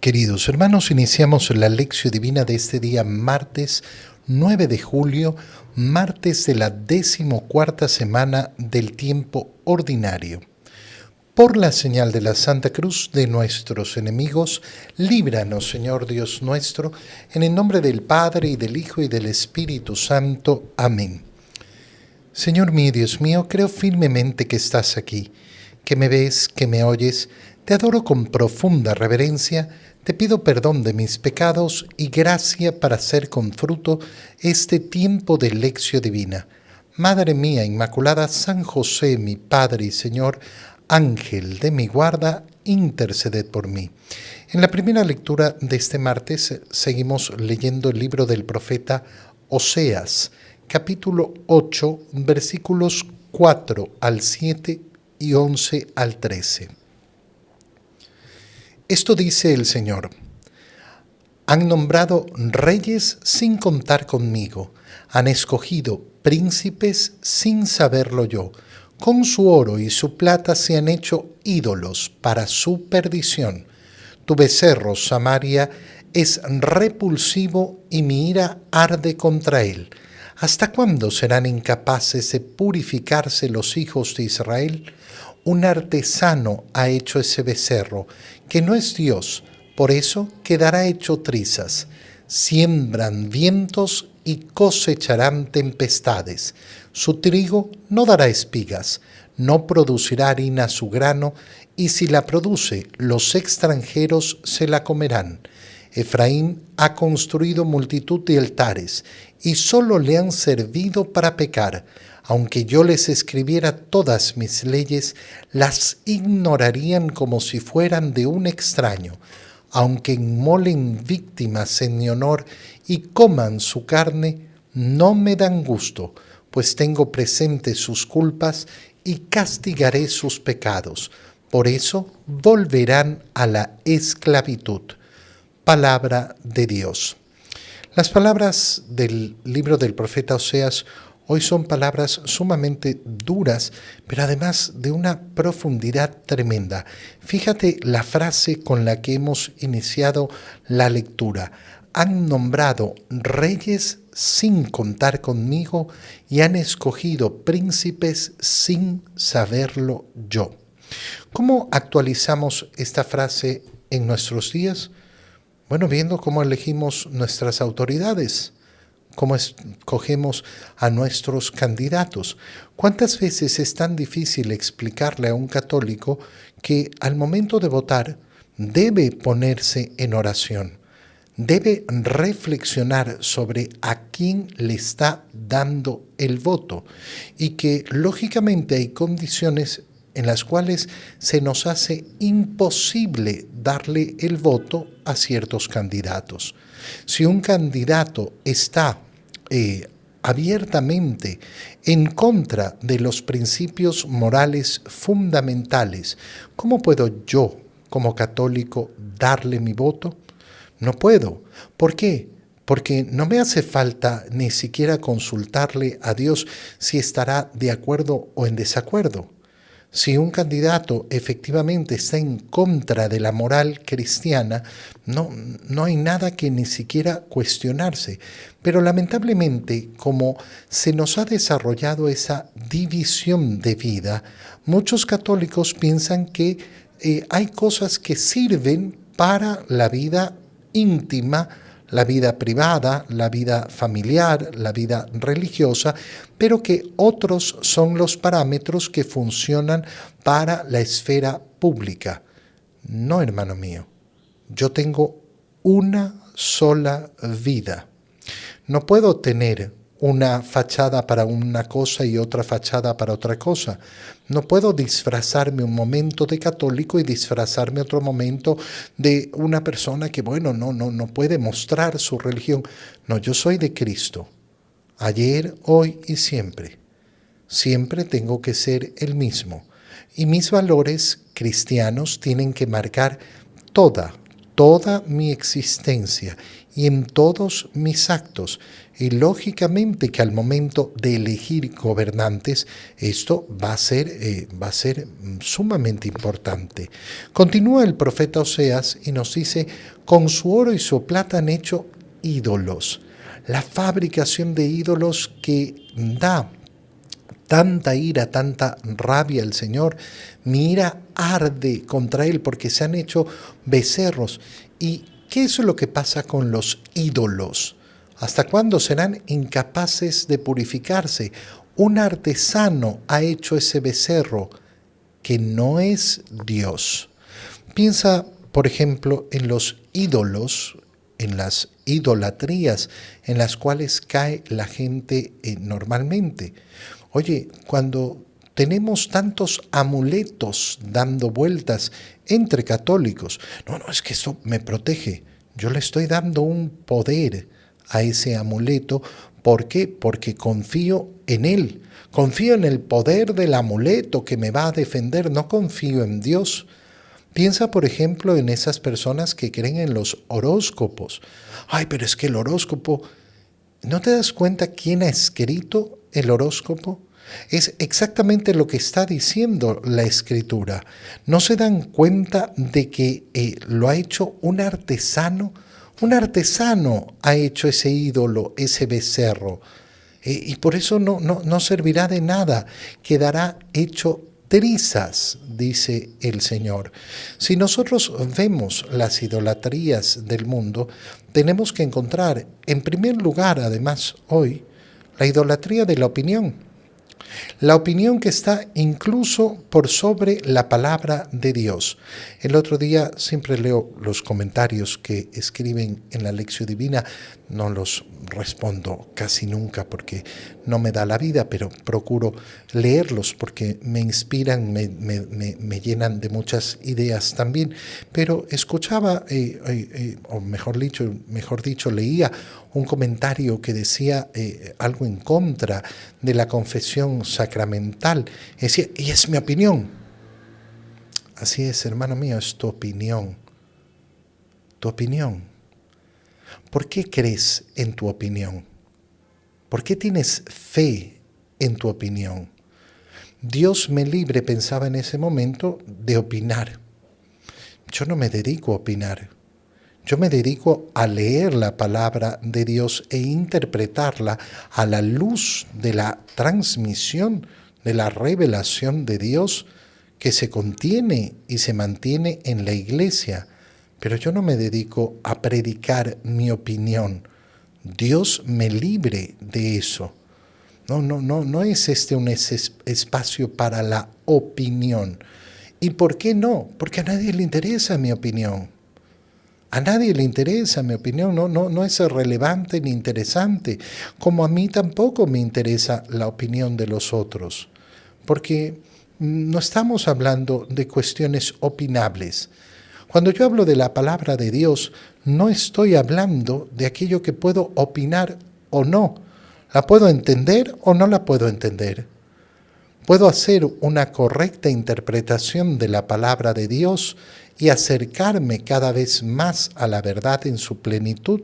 Queridos hermanos, iniciamos la lección divina de este día, martes 9 de julio, martes de la 14ª semana del tiempo ordinario. Por la señal de la Santa Cruz de nuestros enemigos, líbranos, Señor Dios nuestro, en el nombre del Padre, y del Hijo, y del Espíritu Santo. Amén. Señor mío, Dios mío, creo firmemente que estás aquí, que me ves, que me oyes. Te adoro con profunda reverencia, te pido perdón de mis pecados y gracia para hacer con fruto este tiempo de lección divina. Madre mía Inmaculada, San José, mi Padre y Señor, Ángel de mi guarda, interceded por mí. En la primera lectura de este martes seguimos leyendo el libro del profeta Oseas, capítulo 8, versículos 4 al 7 y 11 al 13. Esto dice el Señor: han nombrado reyes sin contar conmigo, han escogido príncipes sin saberlo yo. Con su oro y su plata se han hecho ídolos para su perdición. Tu becerro, Samaria, es repulsivo y mi ira arde contra él. ¿Hasta cuándo serán incapaces de purificarse los hijos de Israel? Un artesano ha hecho ese becerro, que no es Dios, por eso quedará hecho trizas. Siembran vientos y cosecharán tempestades. Su trigo no dará espigas, no producirá harina su grano, y si la produce, los extranjeros se la comerán. Efraín ha construido multitud de altares, y solo le han servido para pecar. Aunque yo les escribiera todas mis leyes, las ignorarían como si fueran de un extraño. Aunque inmolen víctimas en mi honor y coman su carne, no me dan gusto, pues tengo presentes sus culpas y castigaré sus pecados. Por eso volverán a la esclavitud. Palabra de Dios. Las palabras del libro del profeta Oseas hoy son palabras sumamente duras, pero además de una profundidad tremenda. Fíjate la frase con la que hemos iniciado la lectura. Han nombrado reyes sin contar conmigo y han escogido príncipes sin saberlo yo. ¿Cómo actualizamos esta frase en nuestros días? Bueno, viendo cómo elegimos nuestras autoridades, cómo escogemos a nuestros candidatos. ¿Cuántas veces es tan difícil explicarle a un católico que al momento de votar debe ponerse en oración? Debe reflexionar sobre a quién le está dando el voto y que lógicamente hay condiciones en las cuales se nos hace imposible darle el voto a ciertos candidatos. Si un candidato está abiertamente en contra de los principios morales fundamentales, ¿cómo puedo yo, como católico, darle mi voto? No puedo. ¿Por qué? Porque no me hace falta ni siquiera consultarle a Dios si estará de acuerdo o en desacuerdo. Si un candidato efectivamente está en contra de la moral cristiana, no hay nada que ni siquiera cuestionarse. Pero lamentablemente, como se nos ha desarrollado esa división de vida, muchos católicos piensan que hay cosas que sirven para la vida íntima, la vida privada, la vida familiar, la vida religiosa, pero que otros son los parámetros que funcionan para la esfera pública. No, hermano mío, yo tengo una sola vida. No puedo tener una fachada para una cosa y otra fachada para otra cosa. No puedo disfrazarme un momento de católico y disfrazarme otro momento de una persona que, no puede mostrar su religión. No, yo soy de Cristo. Ayer, hoy y siempre. Siempre tengo que ser el mismo. Y mis valores cristianos tienen que marcar toda mi existencia y en todos mis actos. Y lógicamente que al momento de elegir gobernantes, esto va a ser sumamente importante. Continúa el profeta Oseas y nos dice, con su oro y su plata han hecho ídolos. La fabricación de ídolos que da tanta ira, tanta rabia al Señor. Mi ira arde contra Él porque se han hecho becerros. ¿Y qué es lo que pasa con los ídolos? ¿Hasta cuándo serán incapaces de purificarse? Un artesano ha hecho ese becerro que no es Dios. Piensa, por ejemplo, en los ídolos, en las idolatrías en las cuales cae la gente normalmente. Oye, cuando tenemos tantos amuletos dando vueltas entre católicos, no, es que esto me protege. Yo le estoy dando un poder a ese amuleto. ¿Por qué? Porque confío en él. Confío en el poder del amuleto que me va a defender. No confío en Dios. Piensa, por ejemplo, en esas personas que creen en los horóscopos. Ay, pero es que el horóscopo, ¿no te das cuenta quién ha escrito el horóscopo? Es exactamente lo que está diciendo la escritura. ¿No se dan cuenta de que lo ha hecho un artesano? Un artesano ha hecho ese ídolo, ese becerro. Y por eso no servirá de nada. Quedará hecho trizas, dice el Señor. Si nosotros vemos las idolatrías del mundo, tenemos que encontrar, en primer lugar, además, hoy, la idolatría de la opinión. La opinión que está incluso por sobre la palabra de Dios. El otro día siempre leo los comentarios que escriben en la Lección Divina. No los respondo casi nunca porque no me da la vida, pero procuro leerlos porque me inspiran, me llenan de muchas ideas también. Pero escuchaba, o mejor dicho, leía un comentario que decía algo en contra de la confesión sacramental. Decía, y es mi opinión. Así es, hermano mío, es tu opinión. Tu opinión. ¿Por qué crees en tu opinión? ¿Por qué tienes fe en tu opinión? Dios me libre, pensaba en ese momento, de opinar. Yo no me dedico a opinar. Yo me dedico a leer la palabra de Dios e interpretarla a la luz de la transmisión, de la revelación de Dios que se contiene y se mantiene en la iglesia. Pero yo no me dedico a predicar mi opinión. Dios me libre de eso. No es este un espacio para la opinión. ¿Y por qué no? Porque a nadie le interesa mi opinión. A nadie le interesa mi opinión, no es relevante ni interesante, como a mí tampoco me interesa la opinión de los otros, porque no estamos hablando de cuestiones opinables. Cuando yo hablo de la palabra de Dios, no estoy hablando de aquello que puedo opinar o no. ¿La puedo entender o no la puedo entender? ¿Puedo hacer una correcta interpretación de la palabra de Dios y acercarme cada vez más a la verdad en su plenitud?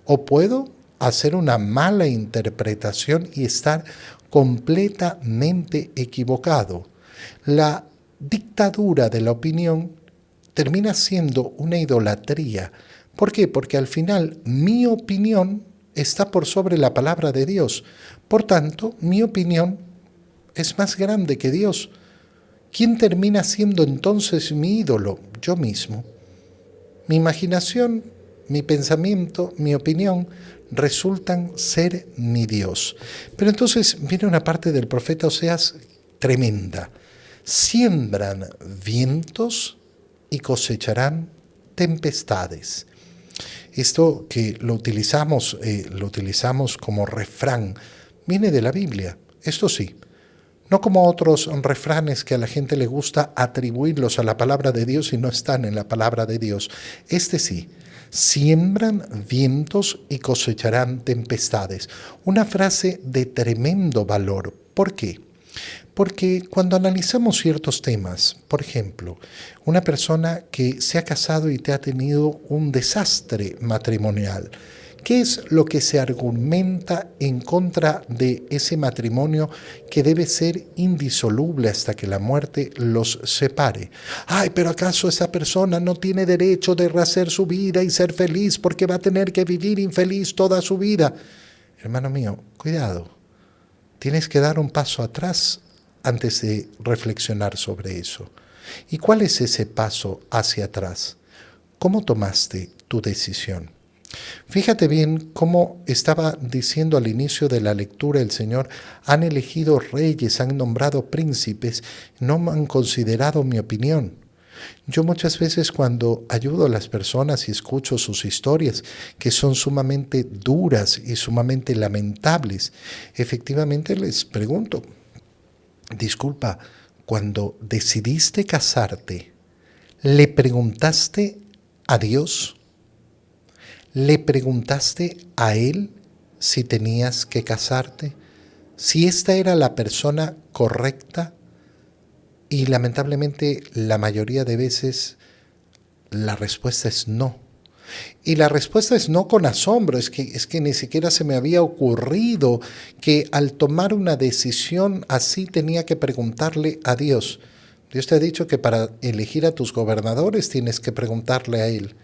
¿O puedo hacer una mala interpretación y estar completamente equivocado? La dictadura de la opinión termina siendo una idolatría. ¿Por qué? Porque al final mi opinión está por sobre la palabra de Dios. Por tanto, mi opinión es más grande que Dios. ¿Quién termina siendo entonces mi ídolo? Yo mismo. Mi imaginación, mi pensamiento, mi opinión resultan ser mi Dios. Pero entonces viene una parte del profeta Oseas tremenda. Siembran vientos y cosecharán tempestades. Esto que lo utilizamos como refrán, viene de la Biblia. Esto sí. No como otros refranes que a la gente le gusta atribuirlos a la palabra de Dios y no están en la palabra de Dios. Este sí, siembran vientos y cosecharán tempestades. Una frase de tremendo valor. ¿Por qué? Porque cuando analizamos ciertos temas, por ejemplo, una persona que se ha casado y te ha tenido un desastre matrimonial, ¿qué es lo que se argumenta en contra de ese matrimonio que debe ser indisoluble hasta que la muerte los separe? Ay, pero ¿acaso esa persona no tiene derecho de rehacer su vida y ser feliz porque va a tener que vivir infeliz toda su vida? Hermano mío, cuidado. Tienes que dar un paso atrás antes de reflexionar sobre eso. ¿Y cuál es ese paso hacia atrás? ¿Cómo tomaste tu decisión? Fíjate bien cómo estaba diciendo al inicio de la lectura el Señor: han elegido reyes, han nombrado príncipes, no me han considerado mi opinión. Yo muchas veces cuando ayudo a las personas y escucho sus historias, que son sumamente duras y sumamente lamentables, efectivamente les pregunto: disculpa, cuando decidiste casarte, ¿le preguntaste a Dios? ¿Le preguntaste a Él si tenías que casarte? ¿Si esta era la persona correcta? Y lamentablemente la mayoría de veces la respuesta es no. Y la respuesta es no con asombro, es que ni siquiera se me había ocurrido que al tomar una decisión así tenía que preguntarle a Dios. Dios te ha dicho que para elegir a tus gobernadores tienes que preguntarle a Él.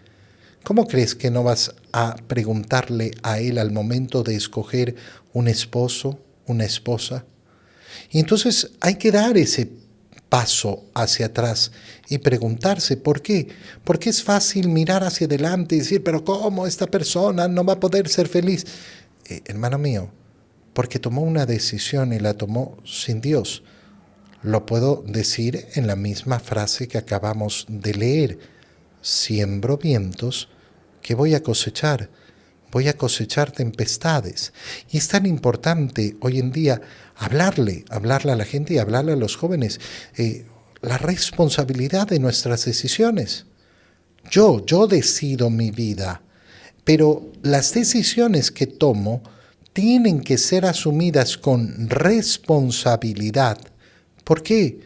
¿Cómo crees que no vas a preguntarle a Él al momento de escoger un esposo, una esposa? Y entonces hay que dar ese paso hacia atrás y preguntarse por qué. Porque es fácil mirar hacia adelante y decir: pero ¿cómo esta persona no va a poder ser feliz? Hermano mío, porque tomó una decisión y la tomó sin Dios. Lo puedo decir en la misma frase que acabamos de leer: siembro vientos que voy a cosechar. Voy a cosechar tempestades. Y es tan importante hoy en día hablarle a la gente y hablarle a los jóvenes la responsabilidad de nuestras decisiones. Yo decido mi vida, pero las decisiones que tomo tienen que ser asumidas con responsabilidad. ¿Por qué?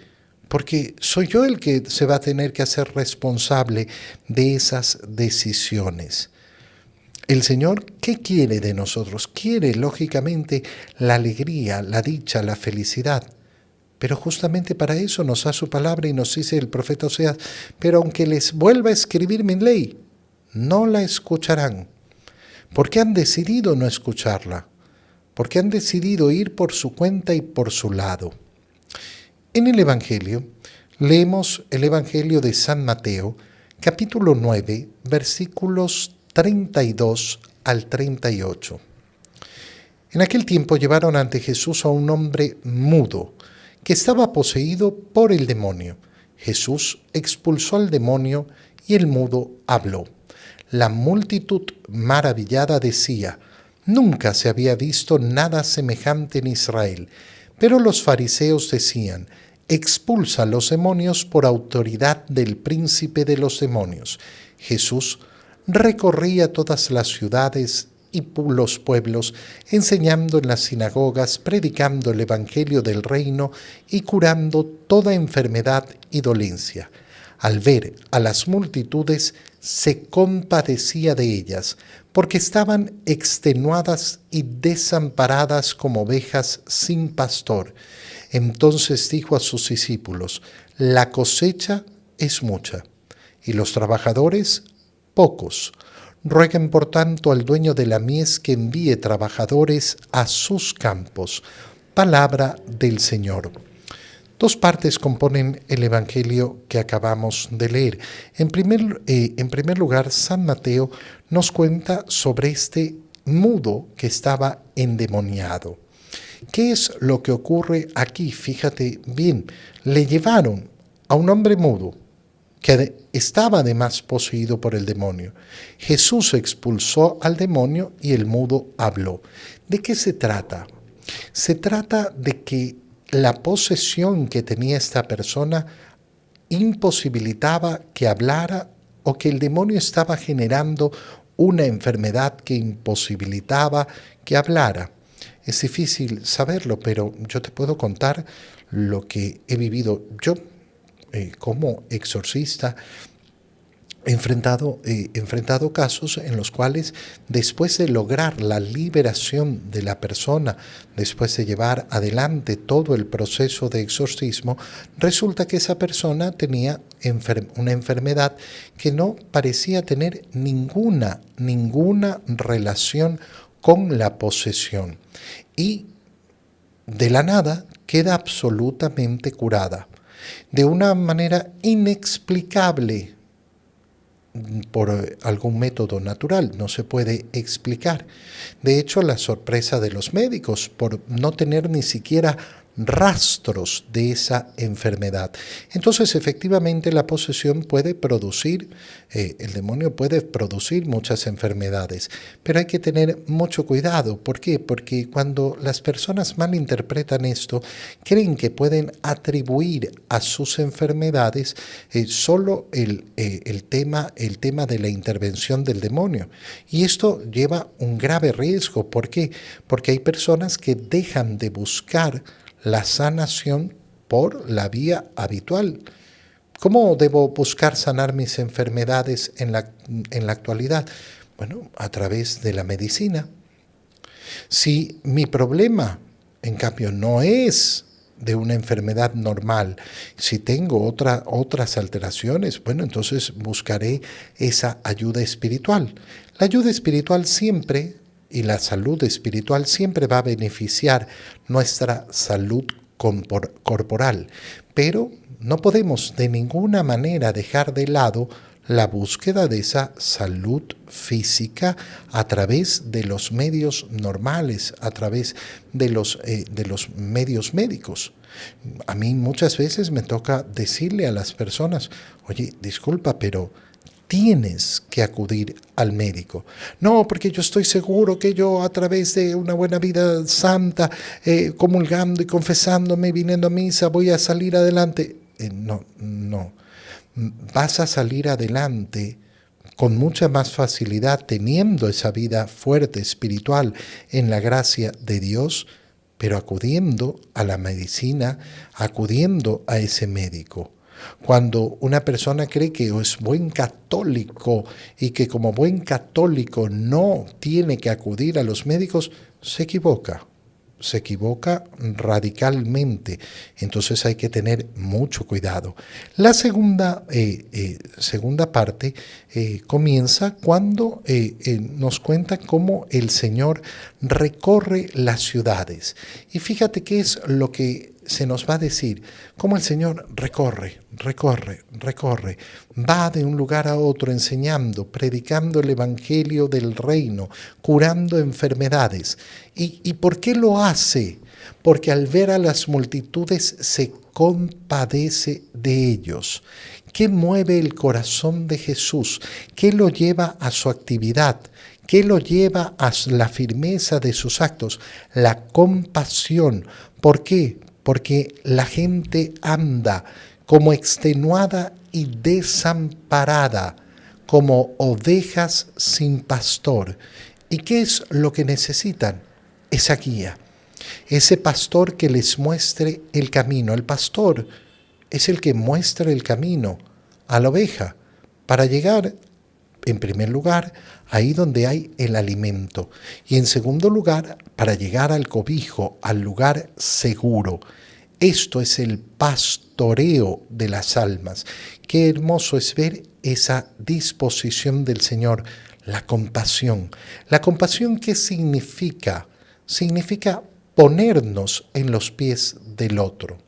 Porque soy yo el que se va a tener que hacer responsable de esas decisiones. El Señor, ¿qué quiere de nosotros? Quiere, lógicamente, la alegría, la dicha, la felicidad. Pero justamente para eso nos da su palabra y nos dice el profeta Oseas: pero aunque les vuelva a escribir mi ley, no la escucharán. ¿Por qué han decidido no escucharla? Porque han decidido ir por su cuenta y por su lado. En el Evangelio, leemos el Evangelio de San Mateo, capítulo 9, versículos 32 al 38. En aquel tiempo llevaron ante Jesús a un hombre mudo, que estaba poseído por el demonio. Jesús expulsó al demonio y el mudo habló. La multitud maravillada decía: nunca se había visto nada semejante en Israel. Pero los fariseos decían: expulsa a los demonios por autoridad del príncipe de los demonios. Jesús recorría todas las ciudades y los pueblos, enseñando en las sinagogas, predicando el evangelio del reino y curando toda enfermedad y dolencia. Al ver a las multitudes, se compadecía de ellas, porque estaban extenuadas y desamparadas como ovejas sin pastor. Entonces dijo a sus discípulos: la cosecha es mucha, y los trabajadores pocos. Rueguen por tanto al dueño de la mies que envíe trabajadores a sus campos. Palabra del Señor. Dos partes componen el Evangelio que acabamos de leer. En primer lugar, San Mateo nos cuenta sobre este mudo que estaba endemoniado. ¿Qué es lo que ocurre aquí? Fíjate bien, le llevaron a un hombre mudo que estaba además poseído por el demonio. Jesús expulsó al demonio y el mudo habló. ¿De qué se trata? Se trata de que la posesión que tenía esta persona imposibilitaba que hablara, o que el demonio estaba generando una enfermedad que imposibilitaba que hablara. Es difícil saberlo, pero yo te puedo contar lo que he vivido yo como exorcista. He enfrentado casos en los cuales, después de lograr la liberación de la persona, después de llevar adelante todo el proceso de exorcismo, resulta que esa persona tenía una enfermedad que no parecía tener ninguna relación con la posesión. Y de la nada queda absolutamente curada, de una manera inexplicable, por algún método natural, no se puede explicar. De hecho, la sorpresa de los médicos por no tener ni siquiera rastros de esa enfermedad. Entonces, efectivamente, la posesión puede producir, el demonio puede producir muchas enfermedades, pero hay que tener mucho cuidado. ¿Por qué? Porque cuando las personas malinterpretan esto, creen que pueden atribuir a sus enfermedades solo el tema de la intervención del demonio. Y esto lleva un grave riesgo. ¿Por qué? Porque hay personas que dejan de buscar la sanación por la vía habitual. ¿Cómo debo buscar sanar mis enfermedades en la actualidad? Bueno, a través de la medicina. Si mi problema, en cambio, no es de una enfermedad normal, si tengo otras alteraciones, bueno, entonces buscaré esa ayuda espiritual. La ayuda espiritual siempre y la salud espiritual siempre va a beneficiar nuestra salud corporal, pero no podemos de ninguna manera dejar de lado la búsqueda de esa salud física a través de los medios normales, a través de los medios médicos. A mí muchas veces me toca decirle a las personas, oye, disculpa, pero tienes que acudir al médico. No, porque yo estoy seguro que yo, a través de una buena vida santa, comulgando y confesándome, viniendo a misa, voy a salir adelante. No. Vas a salir adelante con mucha más facilidad teniendo esa vida fuerte, espiritual, en la gracia de Dios, pero acudiendo a la medicina, acudiendo a ese médico. Cuando una persona cree que es buen católico y que como buen católico no tiene que acudir a los médicos, se equivoca radicalmente. Entonces hay que tener mucho cuidado. La segunda parte comienza cuando nos cuenta cómo el Señor recorre las ciudades. Y fíjate qué es lo que se nos va a decir, cómo el Señor recorre, va de un lugar a otro enseñando, predicando el Evangelio del Reino, curando enfermedades. ¿Y por qué lo hace? Porque al ver a las multitudes se compadece de ellos. ¿Qué mueve el corazón de Jesús? ¿Qué lo lleva a su actividad? ¿Qué lo lleva a la firmeza de sus actos? La compasión. ¿Por qué? Porque la gente anda como extenuada y desamparada, como ovejas sin pastor. ¿Y qué es lo que necesitan? Esa guía, ese pastor que les muestre el camino. El pastor es el que muestra el camino a la oveja para llegar, en primer lugar, ahí donde hay el alimento. Y en segundo lugar, para llegar al cobijo, al lugar seguro. Esto es el pastoreo de las almas. Qué hermoso es ver esa disposición del Señor, la compasión. ¿La compasión qué significa? Significa ponernos en los pies del otro.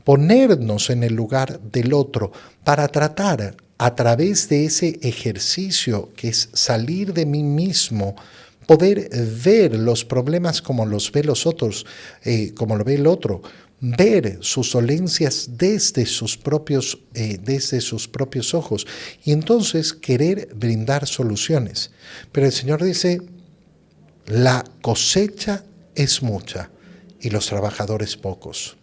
Ponernos en el lugar del otro para tratar a través de ese ejercicio que es salir de mí mismo, poder ver los problemas como los ve los otros, como lo ve el otro, ver sus dolencias desde sus propios ojos y entonces querer brindar soluciones. Pero el Señor dice, la cosecha es mucha y los trabajadores pocos.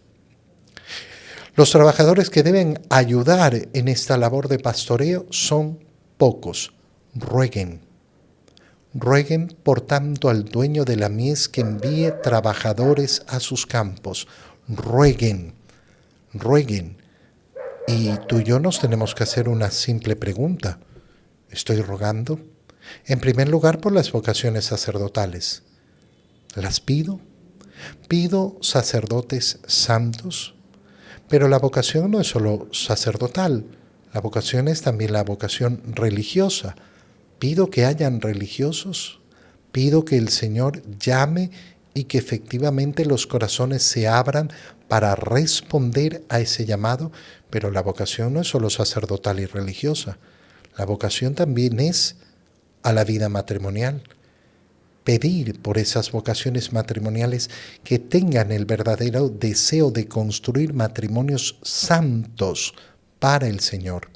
Los trabajadores que deben ayudar en esta labor de pastoreo son pocos. Rueguen por tanto al dueño de la mies que envíe trabajadores a sus campos. rueguen, rueguen. Y tú y yo nos tenemos que hacer una simple pregunta. ¿Estoy rogando? En primer lugar, por las vocaciones sacerdotales. ¿Las pido? Pido sacerdotes santos, pero la vocación no es solo sacerdotal, la vocación es también la vocación religiosa. Pido que hayan religiosos, pido que el Señor llame y que efectivamente los corazones se abran para responder a ese llamado, pero la vocación no es solo sacerdotal y religiosa, la vocación también es a la vida matrimonial. Pedir por esas vocaciones matrimoniales que tengan el verdadero deseo de construir matrimonios santos para el Señor.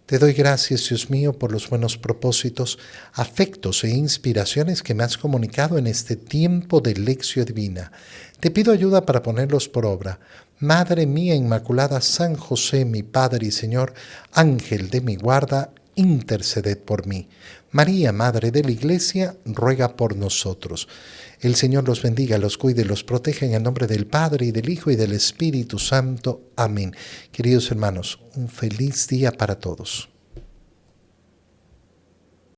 Te doy gracias, Dios mío, por los buenos propósitos, afectos e inspiraciones que me has comunicado en este tiempo de lección divina. Te pido ayuda para ponerlos por obra. Madre mía Inmaculada, San José, mi Padre y Señor, Ángel de mi guarda, interceded por mí. María, Madre de la Iglesia, ruega por nosotros. El Señor los bendiga, los cuide, los proteja en el nombre del Padre, y del Hijo, y del Espíritu Santo. Amén. Queridos hermanos, un feliz día para todos.